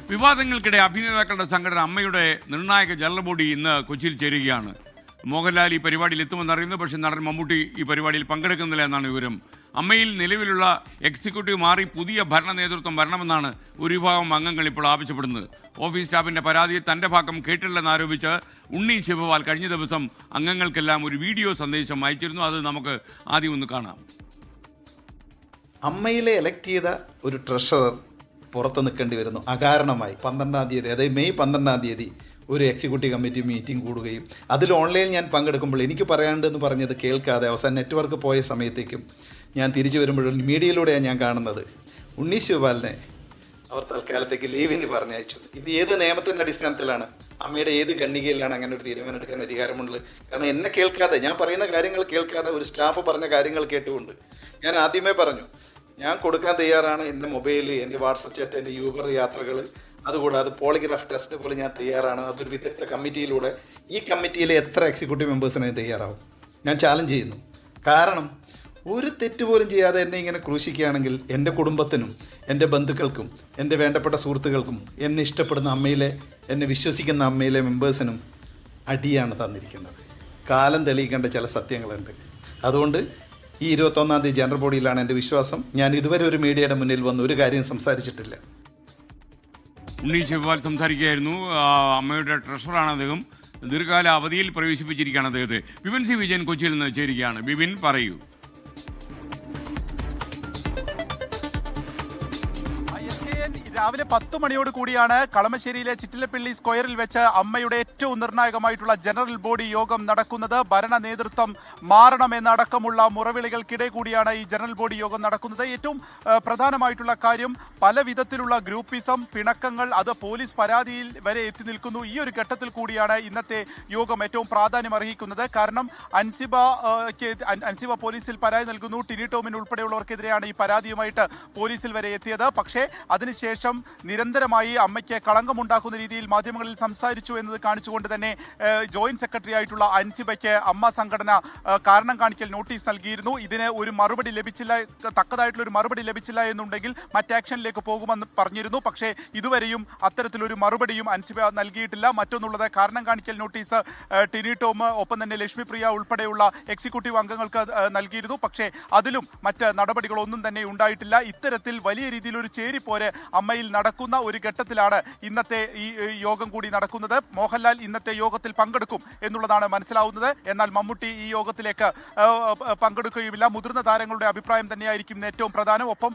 വിവാദങ്ങൾക്കിടെ അഭിനേതാക്കളുടെ സംഘടന അമ്മയുടെ നിർണായക ജനറൽ ബോഡി ഇന്ന് കൊച്ചിയിൽ ചേരുകയാണ്. മോഹൻലാൽ ഈ പരിപാടിയിൽ എത്തുമെന്നറിയുന്നു. പക്ഷേ നടൻ മമ്മൂട്ടി ഈ പരിപാടിയിൽ പങ്കെടുക്കുന്നില്ല എന്നാണ് വിവരം. അമ്മയിൽ നിലവിലുള്ള എക്സിക്യൂട്ടീവ് മാറി പുതിയ ഭരണ നേതൃത്വം വരണമെന്നാണ് ഒരു വിഭാഗം അംഗങ്ങൾ ഇപ്പോൾ ആവശ്യപ്പെടുന്നത്. ഓഫീസ് സ്റ്റാഫിൻ്റെ പരാതിയെ തൻ്റെ ഭാഗം കേട്ടില്ലെന്നാരോപിച്ച് ഉണ്ണി ശിവപാൽ കഴിഞ്ഞ ദിവസം അംഗങ്ങൾക്കെല്ലാം ഒരു വീഡിയോ സന്ദേശം അയച്ചിരുന്നു. അത് നമുക്ക് ആദ്യം ഒന്ന് കാണാം. അമ്മയിലെ എലക്ട് ചെയ്ത ഒരു ട്രഷറർ പുറത്ത് നിൽക്കേണ്ടി വരുന്നു അകാരണമായി. 12-ാം തീയതി, അതായത് മെയ് 12-ാം തീയതി ഒരു എക്സിക്യൂട്ടീവ് കമ്മിറ്റി മീറ്റിംഗ് കൂടുകയും അതിൽ ഓൺലൈൻ ഞാൻ പങ്കെടുക്കുമ്പോൾ എനിക്ക് പറയാണ്ടെന്ന് പറഞ്ഞത് കേൾക്കാതെ അവസാനം നെറ്റ്വർക്ക് പോയ സമയത്തേക്കും ഞാൻ തിരിച്ചു വരുമ്പോഴും മീഡിയയിലൂടെയാണ് ഞാൻ കാണുന്നത് ഉണ്ണി ശിവപാലിനെ അവർ തൽക്കാലത്തേക്ക് ലീവിന് പറഞ്ഞയച്ചു. ഇത് ഏത് നിയമത്തിൻ്റെ അടിസ്ഥാനത്തിലാണ്? അമ്മയുടെ ഏത് ഖണ്ഡികയിലാണ് അങ്ങനെ ഒരു തീരുമാനം എടുക്കാൻ അധികാരമുള്ളത്? കാരണം എന്നെ കേൾക്കാതെ, ഞാൻ പറയുന്ന കാര്യങ്ങൾ കേൾക്കാതെ, ഒരു സ്റ്റാഫ് പറഞ്ഞ കാര്യങ്ങൾ കേട്ടുകൊണ്ട് ഞാൻ ആദ്യമേ പറഞ്ഞു ഞാൻ കൊടുക്കാൻ തയ്യാറാണ്. എൻ്റെ മൊബൈൽ, എൻ്റെ വാട്സപ്പ് ചാറ്റ്, എൻ്റെ യൂബർ യാത്രകൾ, അതുകൂടാതെ പോളിഗ്രാഫ് ടെസ്റ്റ് പോലെ ഞാൻ തയ്യാറാണ്. അതൊരു വിദഗ്ധ കമ്മിറ്റിയിലൂടെ ഈ കമ്മിറ്റിയിലെ എത്ര എക്സിക്യൂട്ടീവ് മെമ്പേഴ്സിനെ തയ്യാറാവും? ഞാൻ ചാലഞ്ച് ചെയ്യുന്നു. കാരണം ഒരു തെറ്റ് പോലും ചെയ്യാതെ എന്നെ ഇങ്ങനെ ക്രൂശിക്കുകയാണെങ്കിൽ എൻ്റെ കുടുംബത്തിനും എൻ്റെ ബന്ധുക്കൾക്കും എൻ്റെ വേണ്ടപ്പെട്ട സുഹൃത്തുക്കൾക്കും എന്നെ ഇഷ്ടപ്പെടുന്ന അമ്മയിലെ, എന്നെ വിശ്വസിക്കുന്ന അമ്മയിലെ മെമ്പേഴ്സിനും അടിയാണ് തന്നിരിക്കുന്നത്. കാലം തെളിയിക്കേണ്ട ചില സത്യങ്ങളുണ്ട്. അതുകൊണ്ട് ഈ 21-ാം തീയതി ജനറൽ ബോഡിയിലാണ് എൻ്റെ വിശ്വാസം. ഞാൻ ഇതുവരെ ഒരു മീഡിയയുടെ മുന്നിൽ വന്ന് ഒരു കാര്യം സംസാരിച്ചിട്ടില്ല. ഉണ്ണി ശിവപാൽ സംസാരിക്കുകയായിരുന്നു. അമ്മയുടെ ട്രഷറാണ് അദ്ദേഹം. ദീർഘകാല അവധിയിൽ പ്രവേശിപ്പിച്ചിരിക്കുകയാണ് അദ്ദേഹത്തെ. ബിപിൻ സി വിജയൻ കൊച്ചിയിൽ നിന്ന് ചേരുകയാണ്. ബിപിൻ, പറയൂ. രാവിലെ 10 മണിയോട് കൂടിയാണ് കളമശ്ശേരിയിലെ ചിറ്റിലപ്പള്ളി സ്ക്വയറിൽ വെച്ച് അമ്മയുടെ ഏറ്റവും നിർണായകമായിട്ടുള്ള ജനറൽ ബോഡി യോഗം നടക്കുന്നത്. ഭരണ നേതൃത്വം മാറണമെന്നടക്കമുള്ള മുറവിളികൾക്കിടെ കൂടിയാണ് ഈ ജനറൽ ബോഡി യോഗം നടക്കുന്നത്. ഏറ്റവും പ്രധാനമായിട്ടുള്ള കാര്യം, പല വിധത്തിലുള്ള ഗ്രൂപ്പിസം, പിണക്കങ്ങൾ, അത് പോലീസ് പരാതിയിൽ വരെ എത്തി നിൽക്കുന്നു. ഈ ഒരു ഘട്ടത്തിൽ കൂടിയാണ് ഇന്നത്തെ യോഗം ഏറ്റവും പ്രാധാന്യം അർഹിക്കുന്നത്. കാരണം അൻസിബ പോലീസിൽ പരാതി നൽകുന്നു. ടിനി ടോമിൻ ഉൾപ്പെടെയുള്ളവർക്കെതിരെയാണ് ഈ പരാതിയുമായിട്ട് പോലീസിൽ വരെ എത്തിയത്. പക്ഷേ അതിനുശേഷം നിരന്തരമായി അമ്മയ്ക്ക് കളങ്കമുണ്ടാക്കുന്ന രീതിയിൽ മാധ്യമങ്ങളിൽ സംസാരിച്ചു എന്നത് കാണിച്ചുകൊണ്ട് തന്നെ ജോയിന്റ് സെക്രട്ടറി ആയിട്ടുള്ള അൻസിബയ്ക്ക് അമ്മ സംഘടന കാരണം കാണിക്കൽ നോട്ടീസ് നൽകിയിരുന്നു. ഇതിന് ഒരു മറുപടി ലഭിച്ചില്ല, തക്കതായിട്ടുള്ള ഒരു മറുപടി ലഭിച്ചില്ല എന്നുണ്ടെങ്കിൽ മറ്റാക്ഷനിലേക്ക് പോകുമെന്ന് പറഞ്ഞിരുന്നു. പക്ഷേ ഇതുവരെയും അത്തരത്തിലൊരു മറുപടിയും അൻസിബ നൽകിയിട്ടില്ല. മറ്റൊന്നുള്ളത്, കാരണം കാണിക്കൽ നോട്ടീസ് ടിനി ടോം, ഒപ്പം തന്നെ ലക്ഷ്മിപ്രിയ ഉൾപ്പെടെയുള്ള എക്സിക്യൂട്ടീവ് അംഗങ്ങൾക്ക് നൽകിയിരുന്നു. പക്ഷേ അതിലും മറ്റ് നടപടികളൊന്നും തന്നെ ഉണ്ടായിട്ടില്ല. ഇത്തരത്തിൽ വലിയ രീതിയിലൊരു ചേരിപ്പോര് അമ്മയിൽ നടക്കുന്ന ഒരു ഘട്ടത്തിലാണ് ഇന്നത്തെ ഈ യോഗം കൂടി നടക്കുന്നത്. മോഹൻലാൽ ഇന്നത്തെ യോഗത്തിൽ പങ്കെടുക്കും എന്നുള്ളതാണ് മനസ്സിലാവുന്നത്. എന്നാൽ മമ്മൂട്ടി ഈ യോഗത്തിലേക്ക് പങ്കെടുക്കുകയുമില്ല. മുതിർന്ന താരങ്ങളുടെ അഭിപ്രായം തന്നെയായിരിക്കും ഏറ്റവും പ്രധാനം. ഒപ്പം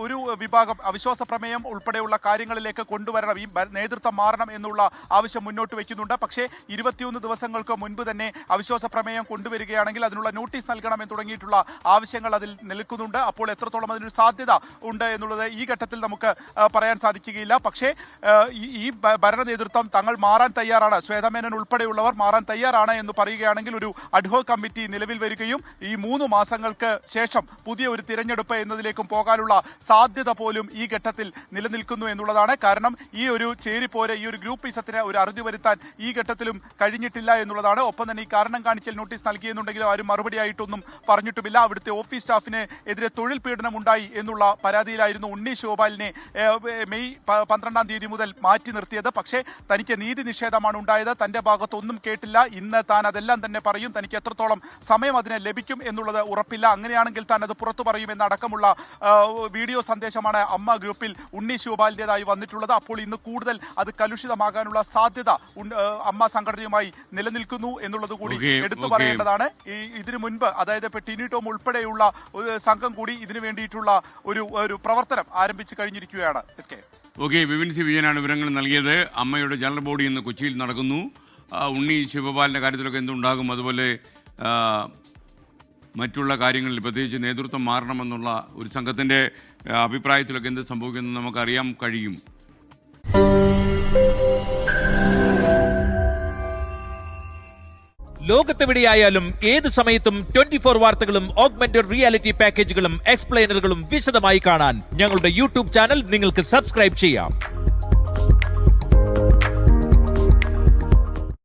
ഒരു വിഭാഗം അവിശ്വാസ പ്രമേയം ഉൾപ്പെടെയുള്ള കാര്യങ്ങളിലേക്ക് കൊണ്ടുവരണം, ഈ നേതൃത്വം മാറണം എന്നുള്ള ആവശ്യം മുന്നോട്ട് വയ്ക്കുന്നുണ്ട്. പക്ഷേ 21 ദിവസങ്ങൾക്ക് മുൻപ് തന്നെ അവിശ്വാസ പ്രമേയം കൊണ്ടുവരികയാണെങ്കിൽ അതിനുള്ള നോട്ടീസ് നൽകണം എന്ന് തുടങ്ങിയിട്ടുള്ള ആവശ്യങ്ങൾ അതിൽ നിൽക്കുന്നുണ്ട്. അപ്പോൾ എത്രത്തോളം അതിനൊരു സാധ്യത ഉണ്ട് എന്നുള്ളത് ഈ ഘട്ടത്തിൽ നമുക്ക് പറയാൻ സാധിക്കുകയില്ല. പക്ഷേ ഈ ഭരണ നേതൃത്വം തങ്ങൾ മാറാൻ തയ്യാറാണ്, ശ്വേതമേനൻ ഉൾപ്പെടെയുള്ളവർ മാറാൻ തയ്യാറാണ് എന്ന് പറയുകയാണെങ്കിൽ ഒരു അഡ്ഹോക് കമ്മിറ്റി നിലവിൽ വരികയും ഈ 3 മാസങ്ങൾക്ക് ശേഷം പുതിയ ഒരു തിരഞ്ഞെടുപ്പ് എന്നതിലേക്കും പോകാനുള്ള സാധ്യത പോലും ഈ ഘട്ടത്തിൽ നിലനിൽക്കുന്നു എന്നുള്ളതാണ്. കാരണം ഈ ഒരു ചേരിപ്പോര്, ഈ ഒരു ഗ്രൂപ്പിസത്തിന് ഒരു അറുതി വരുത്താൻ ഈ ഘട്ടത്തിലും കഴിഞ്ഞിട്ടില്ല എന്നുള്ളതാണ്. ഒപ്പം തന്നെ ഈ കാരണം കാണിക്കൽ നോട്ടീസ് നൽകിയെന്നുണ്ടെങ്കിലും ആരും മറുപടിയായിട്ടൊന്നും പറഞ്ഞിട്ടുമില്ല. അവിടുത്തെ ഓഫീസ് സ്റ്റാഫിന് എതിരെ തൊഴിൽ പീഡനം ഉണ്ടായി എന്നുള്ള പരാതിയിലായിരുന്നു ഉണ്ണി ശിവപാലിനെ മെയ് 12-ാം തീയതി മുതൽ മാറ്റി നിർത്തിയത്. പക്ഷേ തനിക്ക് നീതി നിഷേധമാണ് ഉണ്ടായത്, തന്റെ ഭാഗത്തൊന്നും കേട്ടില്ല. ഇന്ന് താൻ അതെല്ലാം തന്നെ പറയും, തനിക്ക് എത്രത്തോളം സമയം അതിനെ ലഭിക്കും എന്നുള്ളത് ഉറപ്പില്ല, അങ്ങനെയാണെങ്കിൽ താൻ അത് പുറത്തു പറയുമെന്നടക്കമുള്ള വീഡിയോ സന്ദേശമാണ് അമ്മ ഗ്രൂപ്പിൽ ഉണ്ണി ശിവപാലിൻ്റെതായി വന്നിട്ടുള്ളത്. അപ്പോൾ ഇന്ന് കൂടുതൽ അത് കലുഷിതമാകാനുള്ള സാധ്യത അമ്മ സംഘടനയുമായി നിലനിൽക്കുന്നു എന്നുള്ളത് കൂടി എടുത്തു പറയേണ്ടതാണ്. ഇതിനു മുൻപ്, അതായത് ഇപ്പോൾ ടിനി ടോം ഉൾപ്പെടെയുള്ള ഒരു സംഘം കൂടി ഇതിനു വേണ്ടിയിട്ടുള്ള ഒരു പ്രവർത്തനം ആരംഭിച്ചു കഴിഞ്ഞിരിക്കുകയാണ്. ഓക്കെ, ബിപിൻ സി വിജയനാണ് വിവരങ്ങൾ നൽകിയത്. അമ്മയുടെ ജനറൽ ബോഡി ഇന്ന് കൊച്ചിയിൽ നടക്കുന്നു. ഉണ്ണി ശിവപാലിൻ്റെ കാര്യത്തിലൊക്കെ എന്തുണ്ടാകും, അതുപോലെ മറ്റുള്ള കാര്യങ്ങളിൽ പ്രത്യേകിച്ച് നേതൃത്വം മാറണമെന്നുള്ള ഒരു സംഘത്തിൻ്റെ അഭിപ്രായത്തിലൊക്കെ എന്ത് സംഭവിക്കുമെന്ന് നമുക്കറിയാൻ കഴിയും. ലോകത്തെവിടെയായാലും ഏത് സമയത്തും 24 വാർത്തകളും ഓഗ്മെന്റഡ് റിയാലിറ്റി പാക്കേജുകളും എക്സ്പ്ലെയിനറുകളും വിശദമായി കാണാൻ ഞങ്ങളുടെ യൂട്യൂബ് ചാനൽ നിങ്ങൾക്ക് സബ്സ്ക്രൈബ് ചെയ്യാം.